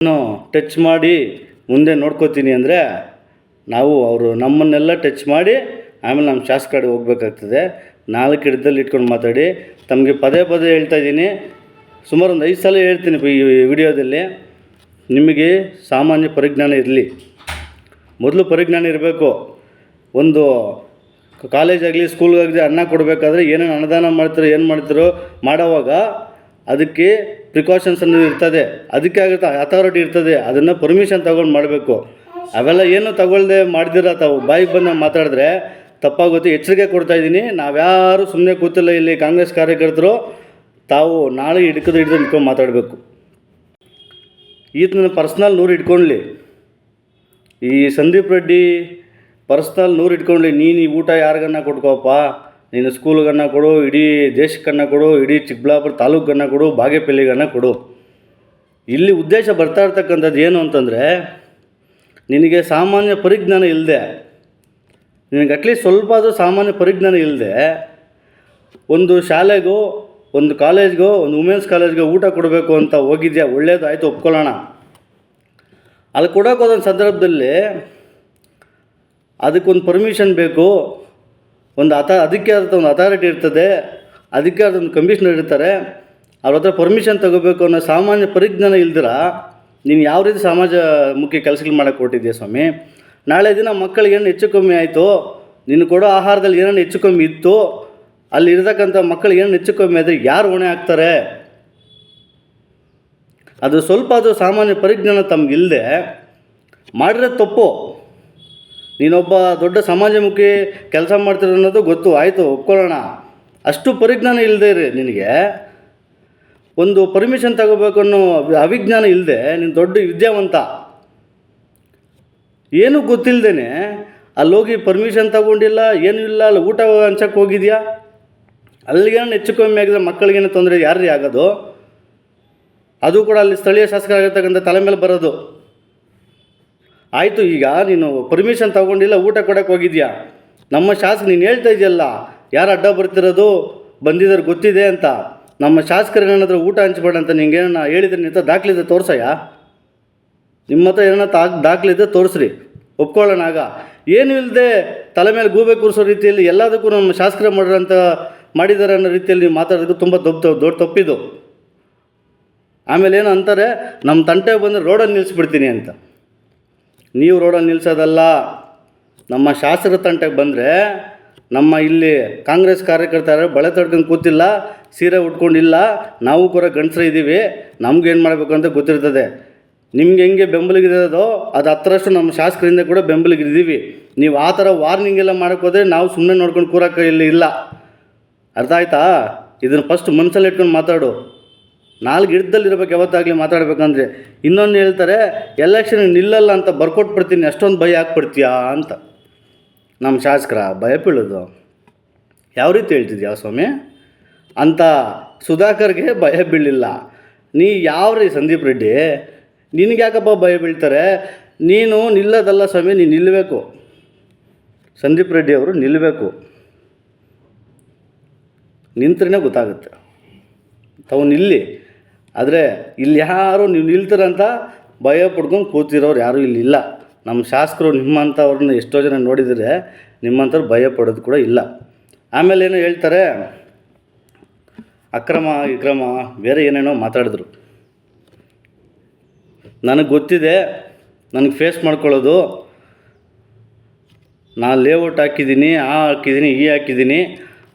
Touch ಮಾಡಿ ಮುಂದೆ ನೋಡ್ಕೋತೀನಿ ಅಂದರೆ ಅವರು ನಮ್ಮನ್ನೆಲ್ಲ ಟಚ್ ಮಾಡಿ ಆಮೇಲೆ ನಮ್ಮ ಶಾಸಕರಿಗೆ ಹೋಗ್ಬೇಕಾಗ್ತದೆ. 4 ಹಿಡ್ದಲ್ಲಿ ಇಟ್ಕೊಂಡು ಮಾತಾಡಿ. ತಮಗೆ ಪದೇ ಪದೇ ಹೇಳ್ತಾ ಇದ್ದೀನಿ, ಸುಮಾರು ಒಂದು 5 ಸಲ ಹೇಳ್ತೀನಿ ಈ ವಿಡಿಯೋದಲ್ಲಿ. ನಿಮಗೆ ಸಾಮಾನ್ಯ ಪರಿಜ್ಞಾನ ಇರಲಿ. ಮೊದಲು ಪರಿಜ್ಞಾನ ಇರಬೇಕು. ಒಂದು ಕಾಲೇಜಾಗಲಿ ಸ್ಕೂಲ್ಗಾಗಲಿ ಅನ್ನ ಕೊಡಬೇಕಾದ್ರೆ ಏನೇನು ಅನುದಾನ ಮಾಡ್ತಾರೋ ಏನು ಮಾಡ್ತಾರೋ ಮಾಡೋವಾಗ ಅದಕ್ಕೆ ಪ್ರಿಕಾಷನ್ಸ್ ಅನ್ನೋದು ಇರ್ತದೆ, ಅದಕ್ಕೆ ಆಗುತ್ತೆ ಅಥಾರಿಟಿ ಇರ್ತದೆ. ಅದನ್ನು ಪರ್ಮಿಷನ್ ತೊಗೊಂಡು ಮಾಡಬೇಕು. ಅವೆಲ್ಲ ಏನು ತಗೊಳ್ಳದೆ ಮಾಡ್ದಿರ ತಾವು ಬಾಯಿಗೆ ಬಂದು ಮಾತಾಡಿದ್ರೆ ತಪ್ಪಾಗುತ್ತೆ. ಎಚ್ಚರಿಕೆ ಕೊಡ್ತಾಯಿದ್ದೀನಿ. ನಾವ್ಯಾರು ಸುಮ್ಮನೆ ಕೂತಿಲ್ಲ. ಇಲ್ಲಿ ಕಾಂಗ್ರೆಸ್ ಕಾರ್ಯಕರ್ತರು ತಾವು ನಾಳೆ ಹಿಡ್ಕೊಂಡು ಮಾತಾಡಬೇಕು. ಈತನ ಪರ್ಸ್ನಲ್ 100 ಇಟ್ಕೊಳ್ಳಿ. ಈ ಸಂದೀಪ್ ರೆಡ್ಡಿ ಪರ್ಸ್ನಲ್ 100 ಇಟ್ಕೊಳ್ಳಿ. ನೀನು ಈ ಊಟ ಯಾರಿಗನ್ನ ಕೊಟ್ಕೋಪ್ಪ, ನೀನು ಸ್ಕೂಲ್ಗನ್ನ ಕೊಡು, ಇಡೀ ದೇಶಕ್ಕನ್ನ ಕೊಡು, ಇಡೀ ಚಿಕ್ಕಬಳ್ಳಾಪುರ ತಾಲೂಕನ್ನ ಕೊಡು, ಬಾಗೇಪಲ್ಲಿಗನ್ನ ಕೊಡು. ಇಲ್ಲಿ ಉದ್ದೇಶ ಬರ್ತಾ ಇರ್ತಕ್ಕಂಥದ್ದು ಏನು ಅಂತಂದರೆ, ನಿನಗೆ ಸಾಮಾನ್ಯ ಪರಿಜ್ಞಾನ ಇಲ್ಲದೆ, ನಿನಗೆ ಅಟ್ಲೀಸ್ಟ್ ಸ್ವಲ್ಪ ಅದು ಸಾಮಾನ್ಯ ಪರಿಜ್ಞಾನ ಇಲ್ಲದೆ ಒಂದು ಶಾಲೆಗೋ ಒಂದು ಕಾಲೇಜ್ಗೋ ಒಂದು ವುಮೆನ್ಸ್ ಕಾಲೇಜ್ಗೋ ಊಟ ಕೊಡಬೇಕು ಅಂತ ಹೋಗಿದ್ಯಾ, ಒಳ್ಳೇದು ಆಯಿತು, ಒಪ್ಕೊಳ್ಳೋಣ. ಅಲ್ಲಿ ಕೊಡೋಕೆ ಹೋದ ಸಂದರ್ಭದಲ್ಲಿ ಅದಕ್ಕೊಂದು ಪರ್ಮಿಷನ್ ಬೇಕು. ಅದಕ್ಕೆ ಆದ ಒಂದು ಅಥಾರಿಟಿ ಇರ್ತದೆ, ಅದಕ್ಕೆ ಆದ ಒಂದು ಕಮಿಷನರ್ ಇರ್ತಾರೆ. ಅವ್ರ ಹತ್ರ ಪರ್ಮಿಷನ್ ತೊಗೋಬೇಕು ಅನ್ನೋ ಸಾಮಾನ್ಯ ಪರಿಜ್ಞಾನ ಇಲ್ದಿರ ನೀನು ಯಾವ ರೀತಿ ಸಮಾಜ ಮುಖ್ಯ ಕೆಲಸಗಳು ಮಾಡೋಕ್ಕೆ ಹೊರಟಿದ್ಯಾ ಸ್ವಾಮಿ? ನಾಳೆ ದಿನ ಮಕ್ಕಳಿಗೆ ಏನು ಹೆಚ್ಚು ಕಮ್ಮಿ ಆಯಿತು, ನೀನು ಕೊಡೋ ಆಹಾರದಲ್ಲಿ ಏನೇನು ಹೆಚ್ಚು ಕಮ್ಮಿ ಇತ್ತು, ಅಲ್ಲಿ ಇರತಕ್ಕಂಥ ಮಕ್ಕಳಿಗೆ ಏನು ಹೆಚ್ಚು ಕಮ್ಮಿ ಆದರೆ ಯಾರು ಹೊಣೆ ಆಗ್ತಾರೆ? ಅದು ಸ್ವಲ್ಪ ಅದು ಸಾಮಾನ್ಯ ಪರಿಜ್ಞಾನ ತಮಗಿಲ್ಲದೆ ಮಾಡಿರೋದು ತಪ್ಪು. ನೀನೊಬ್ಬ ದೊಡ್ಡ ಸಮಾಜಮುಖಿ ಕೆಲಸ ಮಾಡ್ತಿರೋ ಅನ್ನೋದು ಗೊತ್ತು, ಆಯಿತು, ಒಪ್ಕೊಳ್ಳೋಣ. ಅಷ್ಟು ಪರಿಜ್ಞಾನ ಇಲ್ಲದೆ ಇರಿ. ನಿನಗೆ ಒಂದು ಪರ್ಮಿಷನ್ ತಗೋಬೇಕು ಅನ್ನೋ ಅವಿಜ್ಞಾನ ಇಲ್ಲದೆ ನೀನು ದೊಡ್ಡ ವಿದ್ಯಾವಂತ. ಏನೂ ಗೊತ್ತಿಲ್ಲದೇ ಅಲ್ಲೋಗಿ ಪರ್ಮಿಷನ್ ತಗೊಂಡಿಲ್ಲ, ಏನೂ ಇಲ್ಲ, ಅಲ್ಲಿ ಊಟ ಹಂಚಕ್ಕೆ ಹೋಗಿದ್ಯಾ. ಅಲ್ಲಿಗೇನು ಹೆಚ್ಚು ಕಮ್ಮಿ ಆಗಿದ್ರೆ ಮಕ್ಕಳಿಗೇನು ತೊಂದರೆ ಯಾರು ಆಗೋದು? ಅದು ಕೂಡ ಅಲ್ಲಿ ಸ್ಥಳೀಯ ಶಾಸಕರಾಗಿರ್ತಕ್ಕಂಥ ತಲೆ ಮೇಲೆ ಬರೋದು. ಆಯಿತು, ಈಗ ನೀನು ಪರ್ಮಿಷನ್ ತೊಗೊಂಡಿಲ್ಲ, ಊಟ ಕೊಡೋಕ್ಕೆ ಹೋಗಿದ್ಯಾ. ನಮ್ಮ ಶಾಸಕ ನೀನು ಹೇಳ್ತಾ ಇದೆಯಲ್ಲ, ಯಾರು ಅಡ್ಡ ಬರ್ತಿರೋದು ಬಂದಿದ್ದಾರೆ ಗೊತ್ತಿದೆ ಅಂತ. ನಮ್ಮ ಶಾಸಕರು ಏನಾದರೂ ಊಟ ಹಂಚ್ಬೇಡ ಅಂತ ನಿಂಗೆ ಏನನ್ನ ಹೇಳಿದ್ರೆ ನಿಂತ ದಾಖಲಿದೆ ತೋರಿಸಯ್ಯ. ನಿಮ್ಮ ಹತ್ರ ಏನನ್ನ ದಾಖಲಿದೆ ತೋರಿಸ್ರಿ, ಒಪ್ಕೊಳ್ಳೋಣ. ಆಗ ಏನೂ ಇಲ್ಲದೆ ತಲೆ ಮೇಲೆ ಗೂಬೆ ಕೂರಿಸೋ ರೀತಿಯಲ್ಲಿ ಎಲ್ಲದಕ್ಕೂ ನಮ್ಮ ಶಾಸಕರೇ ಮಾಡಿದ್ದಾರೆ ಅನ್ನೋ ರೀತಿಯಲ್ಲಿ ನೀವು ಮಾತಾಡೋದಕ್ಕೆ ತುಂಬ ದೊಡ್ಡ ತಪ್ಪಿದು. ಆಮೇಲೆ ಏನು ಅಂತಾರೆ, ನಮ್ಮ ತಂಟೆ ಬಂದರೆ ರೋಡಲ್ಲಿ ನಿಲ್ಲಿಸ್ಬಿಡ್ತೀನಿ ಅಂತ. ನೀವು ರೋಡಲ್ಲಿ ನಿಲ್ಲಿಸೋದಲ್ಲ, ನಮ್ಮ ಶಾಸಕರ ತಂಟೆಗೆ ಬಂದರೆ ನಮ್ಮ ಇಲ್ಲಿ ಕಾಂಗ್ರೆಸ್ ಕಾರ್ಯಕರ್ತರು ಬಳೆ ತಡ್ಕೊಂಡು ಕೂತಿಲ್ಲ, ಸೀರೆ ಉಟ್ಕೊಂಡಿಲ್ಲ, ನಾವು ಕೂಡ ಗಂಡಸರು ಇದ್ದೀವಿ, ನಮ್ಗೇನು ಮಾಡಬೇಕು ಅಂತ ಗೊತ್ತಿರ್ತದೆ. ನಿಮ್ಗೆ ಹೆಂಗೆ ಬೆಂಬಲಿಗಿರೋದೋ ಅದು 10ರಷ್ಟು ನಮ್ಮ ಶಾಸಕರಿಂದ ಕೂಡ ಬೆಂಬಲಿಗಿದ್ದೀವಿ. ನೀವು ಆ ಥರ ವಾರ್ನಿಂಗ್ ಎಲ್ಲ ಮಾಡೋಕ್ಕೆ ಹೋದರೆ ನಾವು ಸುಮ್ಮನೆ ನೋಡ್ಕೊಂಡು ಕೂರೋಕ್ಕೆ ಇಲ್ಲ. ಅರ್ಥ ಆಯ್ತಾ? ಇದನ್ನು ಫಸ್ಟ್ ಮನಸ್ಸಲ್ಲಿ ಇಟ್ಕೊಂಡು ಮಾತಾಡು. 4 ಹಿಡ್ದಲ್ಲಿರ್ಬೇಕು ಯಾವತ್ತಾಗಲಿ ಮಾತಾಡಬೇಕಂದ್ರೆ. ಇನ್ನೊಂದು ಹೇಳ್ತಾರೆ, ಎಲೆಕ್ಷನ್ ನಿಲ್ಲಲ್ಲ ಅಂತ ಬರ್ಕೊಟ್ಬಿಡ್ತೀನಿ, ಅಷ್ಟೊಂದು ಭಯ ಹಾಕ್ಬಿಡ್ತೀಯಾ ಅಂತ. ನಮ್ಮ ಶಾಸಕರ ಭಯ ಬೀಳೋದು ಯಾವ ರೀತಿ ಹೇಳ್ತಿದ್ಯಾ ಸ್ವಾಮಿ? ಅಂತ ಸುಧಾಕರ್ಗೆ ಭಯ ಬೀಳಿಲ್ಲ. ನೀ ಸಂದೀಪ್ ರೆಡ್ಡಿ, ನಿನಗೆ ಯಾಕಪ್ಪ ಭಯ ಬೀಳ್ತಾರೆ? ನೀನು ನಿಲ್ಲೋದಲ್ಲ ಸ್ವಾಮಿ, ನೀನು ನಿಲ್ಲಬೇಕು. ಸಂದೀಪ್ ರೆಡ್ಡಿ ಅವರು ನಿಲ್ಲಬೇಕು. ನಿಂತ್ರೇ ಗೊತ್ತಾಗುತ್ತೆ ತಾವು ನಿಲ್ಲಿ. ಆದರೆ ಇಲ್ಲಿ ಯಾರು ನೀವು ನಿಲ್ತೀರಂತ ಭಯ ಪಡ್ಕೊಂಡು ಕೂತಿರೋರು ಯಾರೂ ಇಲ್ಲಿಲ್ಲ. ನಮ್ಮ ಶಾಸಕರು ನಿಮ್ಮಂಥವ್ರನ್ನ ಎಷ್ಟೋ ಜನ ನೋಡಿದರೆ ನಿಮ್ಮಂಥವ್ರು ಭಯ ಪಡೋದು ಕೂಡ ಇಲ್ಲ. ಆಮೇಲೆ ಏನೋ ಹೇಳ್ತಾರೆ, ಅಕ್ರಮ ಬೇರೆ ಏನೇನೋ ಮಾತಾಡಿದ್ರು. ನನಗೆ ಗೊತ್ತಿದೆ, ನನಗೆ ಫೇಸ್ ಮಾಡ್ಕೊಳ್ಳೋದು. ನಾನು ಲೇಔಟ್ ಹಾಕಿದ್ದೀನಿ, ಹಾಕಿದ್ದೀನಿ, ಹಾಕಿದ್ದೀನಿ,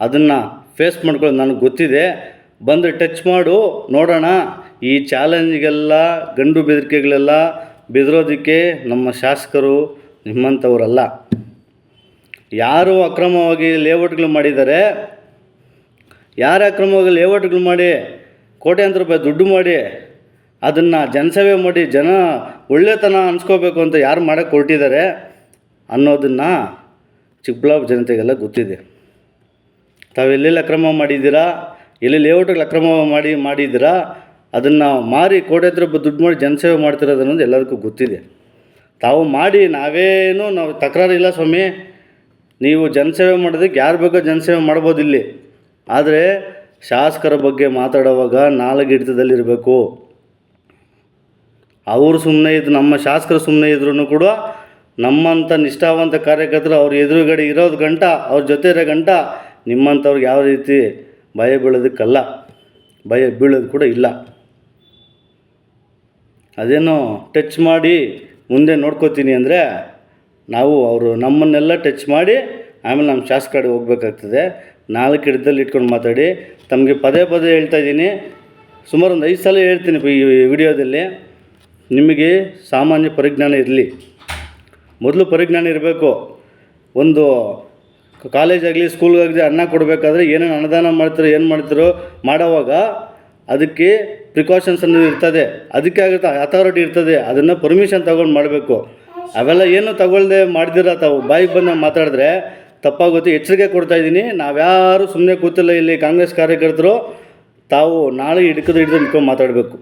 ಅದನ್ನು ಫೇಸ್ ಮಾಡ್ಕೊಳ್ಳೋದು ನನಗೆ ಗೊತ್ತಿದೆ. ಬಂದು ಟಚ್ ಮಾಡು ನೋಡೋಣ. ಈ ಚಾಲೆಂಜ್ಗೆಲ್ಲ ಗಂಡು ಬೆದರಿಕೆಗಳೆಲ್ಲ ಬೆದರೋದಕ್ಕೆ ನಮ್ಮ ಶಾಸಕರು ನಿಮ್ಮಂಥವರಲ್ಲ. ಯಾರು ಅಕ್ರಮವಾಗಿ ಲೇಔಟ್ಗಳು ಮಾಡಿದ್ದಾರೆ, ಯಾರು ಅಕ್ರಮವಾಗಿ ಲೇಔಟ್ಗಳು ಮಾಡಿ ಕೋಟ್ಯಾಂತರ ರೂಪಾಯಿ ದುಡ್ಡು ಮಾಡಿ ಅದನ್ನು ಜನಸೇವೆ ಮಾಡಿ ಜನ ಒಳ್ಳೆತನ ಅನ್ಸ್ಕೋಬೇಕು ಅಂತ ಯಾರು ಮಾಡೋಕ್ಕೆ ಹೊರಟಿದ್ದಾರೆ ಅನ್ನೋದನ್ನು ಚಿಕ್ಕಬಳ್ಳಾಪುರ ಜನತೆಗೆಲ್ಲ ಗೊತ್ತಿದೆ. ತಾವೆಲ್ಲೆಲ್ಲಿ ಅಕ್ರಮ ಮಾಡಿದ್ದೀರಾ, ಎಲ್ಲಿ ಲೇಔಟ್ಗಳು ಅಕ್ರಮ ಮಾಡಿದ್ದೀರಾ, ಅದನ್ನು ಮಾರಿ ಕೋಟ್ಯಾಂತರ ರೂಪಾಯಿ ದುಡ್ಡು ಮಾಡಿ ಜನಸೇವೆ ಮಾಡ್ತಿರೋದು ಅನ್ನೋದು ಎಲ್ಲದಕ್ಕೂ ಗೊತ್ತಿದೆ. ತಾವು ಮಾಡಿ ನಾವು ತಕರಾರಿಲ್ಲ ಸ್ವಾಮಿ. ನೀವು ಜನಸೇವೆ ಮಾಡೋದಕ್ಕೆ ಯಾರು ಬೇಕೋ ಜನಸೇವೆ ಮಾಡ್ಬೋದು ಇಲ್ಲಿ. ಆದರೆ ಶಾಸಕರ ಬಗ್ಗೆ ಮಾತಾಡುವಾಗ 4 ಹಿಡಿತದಲ್ಲಿರಬೇಕು. ಅವರು ಸುಮ್ಮನೆ ಇದ್ದು ನಮ್ಮ ಶಾಸಕರು ಸುಮ್ಮನೆ ಇದ್ರೂ ಕೂಡ ನಮ್ಮಂಥ ನಿಷ್ಠಾವಂತ ಕಾರ್ಯಕರ್ತರು ಅವ್ರ ಎದುರುಗಡೆ ಇರೋದು ಗಂಟ ಅವ್ರ ಜೊತೆ ಇರೋ ಗಂಟ ನಿಮ್ಮಂಥವ್ರಿಗೆ ಯಾವ ರೀತಿ ಭಯ ಬೀಳೋದಕ್ಕಲ್ಲ, ಭಯ ಬೀಳೋದು ಕೂಡ ಇಲ್ಲ. ಅದೇನೋ ಟಚ್ ಮಾಡಿ ಮುಂದೆ ನೋಡ್ಕೋತೀನಿ ಅಂದರೆ ಅವರು ನಮ್ಮನ್ನೆಲ್ಲ ಟಚ್ ಮಾಡಿ ಆಮೇಲೆ ನಮ್ಮ ಶಾಸಕ ಕಡೆ ಹೋಗ್ಬೇಕಾಗ್ತದೆ. 4 ಹಿಡ್ದಲ್ಲಿ ಇಟ್ಕೊಂಡು ಮಾತಾಡಿ. ತಮಗೆ ಪದೇ ಪದೇ ಹೇಳ್ತಾ ಇದ್ದೀನಿ, ಸುಮಾರು ಒಂದು 5 ಸಲ ಹೇಳ್ತೀನಿ ಈ ವಿಡಿಯೋದಲ್ಲಿ. ನಿಮಗೆ ಸಾಮಾನ್ಯ ಪರಿಜ್ಞಾನ ಇರಲಿ. ಮೊದಲು ಪರಿಜ್ಞಾನ ಇರಬೇಕು. ಒಂದು ಕಾಲೇಜಾಗಲಿ ಸ್ಕೂಲ್ಗಾಗಲಿ ಅನ್ನ ಕೊಡಬೇಕಾದ್ರೆ ಏನೇನು ಅನುದಾನ ಮಾಡ್ತಾರೋ ಏನು ಮಾಡ್ತಾರೋ ಮಾಡೋವಾಗ ಅದಕ್ಕೆ ಪ್ರಿಕಾಷನ್ಸ್ ಅನ್ನೋದು ಇರ್ತದೆ, ಅದಕ್ಕೆ ಆಗುತ್ತೆ ಅಥಾರಿಟಿ ಇರ್ತದೆ. ಅದನ್ನು ಪರ್ಮಿಷನ್ ತೊಗೊಂಡು ಮಾಡಬೇಕು. ಅವೆಲ್ಲ ಏನು ತಗೊಳ್ದೆ ಮಾಡ್ದಿರ ತಾವು ಬಾಯಿಗೆ ಬಂದಾಗ ಮಾತಾಡಿದ್ರೆ ತಪ್ಪಾಗುತ್ತೆ. ಎಚ್ಚರಿಕೆ ಕೊಡ್ತಾಯಿದ್ದೀನಿ. ನಾವ್ಯಾರು ಸುಮ್ಮನೆ ಕೂತಿಲ್ಲ ಇಲ್ಲಿ. ಕಾಂಗ್ರೆಸ್ ಕಾರ್ಯಕರ್ತರು ತಾವು ನಾಳೆ ಹಿಡ್ಕೊಂಡು ಮಾತಾಡಬೇಕು.